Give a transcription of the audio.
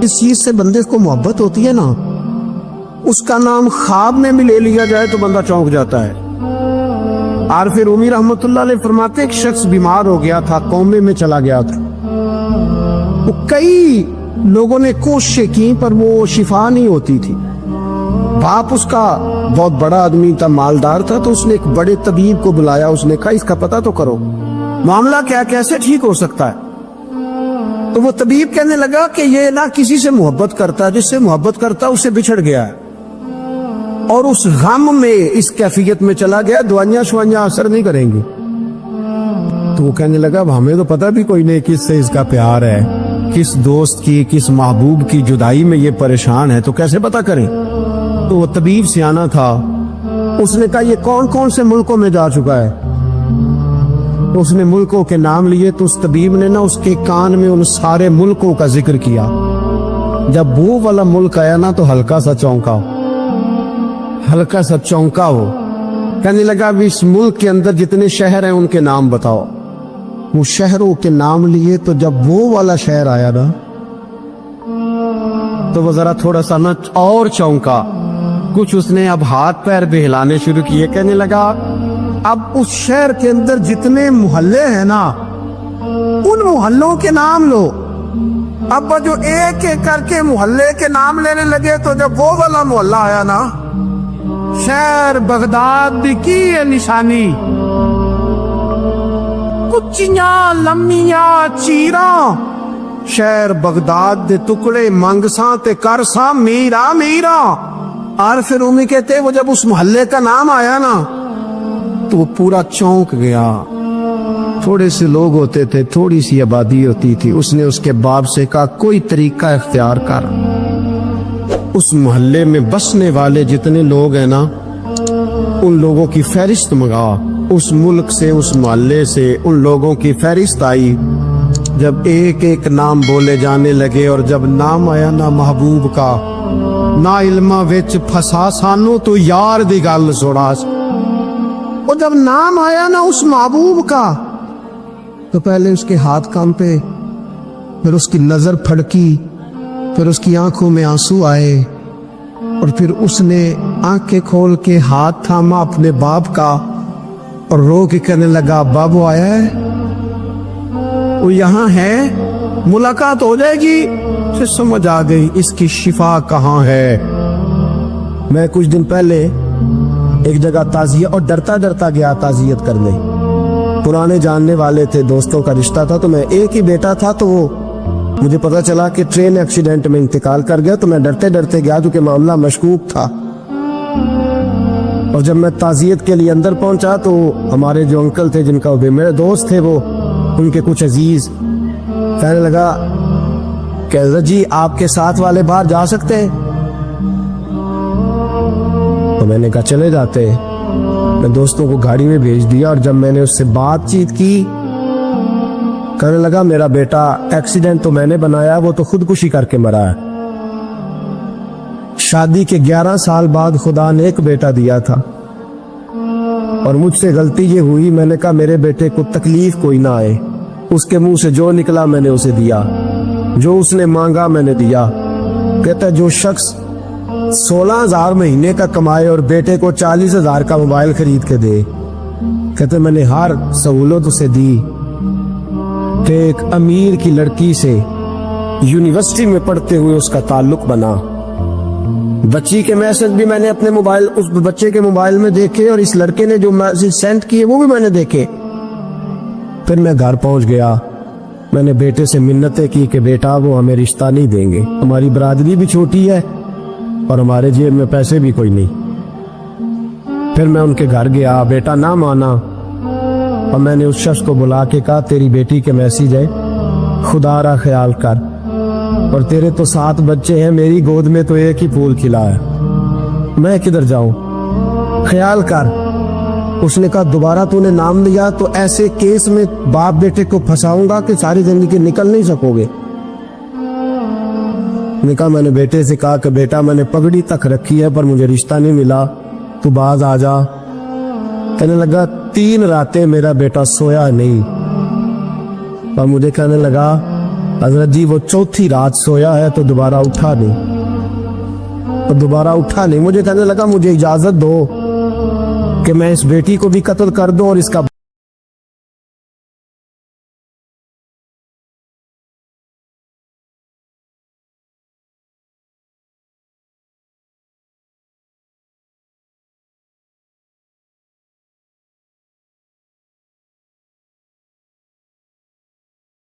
जिस चीज से बंदे को मोहब्बत होती है ना, उसका नाम ख्वाब में भी ले लिया जाए तो बंदा चौंक जाता है। और फिर रूमी रहमतुल्लाह अलैह फरमाते, एक शख्स बीमार हो गया था, कोमे में चला गया था। वो कई लोगों ने कोशिशें की पर वो शिफा नहीं होती थी। बाप उसका बहुत बड़ा आदमी था, मालदार था, तो उसने एक बड़े तबीब को बुलाया। उसने कहा इसका पता तो करो, मामला क्या, कैसे ठीक हो सकता है। तो वो तबीब कहने लगा कि ये ना किसी से मोहब्बत करता है, जिससे मोहब्बत करता है उससे बिछड़ गया है और उस गम में इस कैफियत में चला गया, दवाइयां शुआइयां असर नहीं करेंगी। तो वो कहने लगा अब हमें तो पता भी कोई नहीं किससे इसका प्यार है, किस दोस्त की, किस महबूब की जुदाई में ये परेशान है, तो कैसे पता करें। तो वो तबीब सियाना था, उसने कहा ये कौन कौन से मुल्कों में जा चुका है। तो उसने मुल्कों के नाम लिए, तो उस तबीब ने ना उसके कान में उन सारे मुल्कों का जिक्र किया। जब वो वाला मुल्क आया ना तो हल्का सा चौंका हो। कहने लगा अब इस मुल्क के अंदर जितने शहर हैं उनके नाम बताओ। वो शहरों के नाम लिए, तो जब वो वाला शहर आया ना तो वो जरा थोड़ा सा ना और चौंका। कुछ उसने अब हाथ पैर भी हिलाने शुरू किए। कहने लगा अब उस शहर के अंदर जितने मोहल्ले हैं ना, उन मोहल्लों के नाम लो। अब जो एक एक करके मोहल्ले के नाम लेने लगे, तो जब वो वाला मोहल्ला आया ना, शहर बगदाद की है निशानी, कुचियां लम्मियां चीरा, शहर बगदाद दे टुकड़े मंगसा ते करसा मीरा मीरा। और फिर उम्मी कहते वो जब उस मोहल्ले का नाम आया ना तो वो पूरा चौंक गया। थोड़े से लोग होते थे, थोड़ी सी आबादी होती थी। उसने उसके बाप से कहा कोई तरीका इख्तियार कर, उस मोहल्ले में बसने वाले जितने लोग हैं ना, उन लोगों की फहरिस्त मंगा। उस मुल्क से, उस मोहल्ले से उन लोगों की फहरिस्त आई। जब एक एक नाम बोले जाने लगे और जब नाम आया ना महबूब का, ना इल्मा विच फसा सानू तो यार दी गल सुना। और जब नाम आया ना उस महबूब का, तो पहले उसके हाथ कांपे, फिर उसकी नजर फड़की, फिर उसकी आंखों में आंसू आए, और फिर उसने आंखें खोल के हाथ थामा अपने बाप का और रो के कहने लगा बाबू आया है, वो यहाँ है, मुलाकात हो जाएगी। फिर समझ आ गई इसकी शिफा कहाँ है। मैं कुछ दिन पहले एक जगह ताजिया, और डरता डरता गया ताजियत करने। पुराने जानने वाले थे, दोस्तों का रिश्ता था। तो मैं एक ही बेटा था, तो वो मुझे पता चला कि ट्रेन एक्सीडेंट में इंतकाल कर गया। तो मैं डरते डरते गया क्योंकि मामला मशकूक था। और जब मैं ताजियत के लिए अंदर पहुंचा तो हमारे जो अंकल थे, जिनका वो मेरे दोस्त थे, वो उनके कुछ अजीज कहने लगा कैज़ा जी आपके साथ वाले बाहर जा सकते हैं। तो मैंने कहा चले जाते। मैं दोस्तों को गाड़ी में भेज दिया, और जब मैंने उससे बातचीत की, कहने लगा मेरा बेटा एक्सीडेंट तो मैंने बनाया, वो तो खुदकुशी करके मरा है। शादी के 11 साल बाद खुदा ने एक बेटा दिया था, और मुझसे गलती ये हुई, मैंने कहा मेरे बेटे को तकलीफ कोई ना आए। उसके मुंह से जो निकला मैंने उसे दिया, जो उसने मांगा मैंने दिया। कहता जो शख्स 16,000 महीने का कमाए और बेटे को 40,000 का मोबाइल खरीद के दे, कहते मैंने हर सहूलत उसे दी। कि एक अमीर की लड़की से यूनिवर्सिटी में पढ़ते हुए उसका ताल्लुक बना। बच्ची के मैसेज भी मैंने अपने मोबाइल, उस बच्चे के मोबाइल में देखे, और इस लड़के ने जो मैसेज सेंड किए वो भी मैंने देखे। फिर मैं घर पहुंच गया, मैंने बेटे से मिन्नतें की कि बेटा वो हमें रिश्ता नहीं देंगे, हमारी बरादरी भी छोटी है और हमारे जेब में पैसे भी कोई नहीं। फिर मैं उनके घर गया, बेटा ना माना, और मैंने उस शख्स को बुला के कहा तेरी बेटी के मैसेज है, खुदा रा ख्याल कर, और तेरे तो 7 बच्चे हैं, मेरी गोद में तो एक ही फूल खिला है, मैं किधर जाऊं, ख्याल कर। उसने कहा दोबारा तूने नाम लिया तो ऐसे केस में बाप बेटे को फंसाऊंगा कि सारी जिंदगी निकल नहीं सकोगे। मैंने बेटे से कहा कि बेटा मैंने पगड़ी तक रखी है पर मुझे रिश्ता नहीं मिला, तू बाज आ जा। कहने लगा 3 रातें मेरा बेटा सोया नहीं, और मुझे कहने लगा حضرت جی وہ چوتھی رات سویا ہے تو دوبارہ اٹھا نہیں، مجھے کہنے لگا مجھے اجازت دو کہ میں اس بیٹی کو بھی قتل کر دوں اور اس کا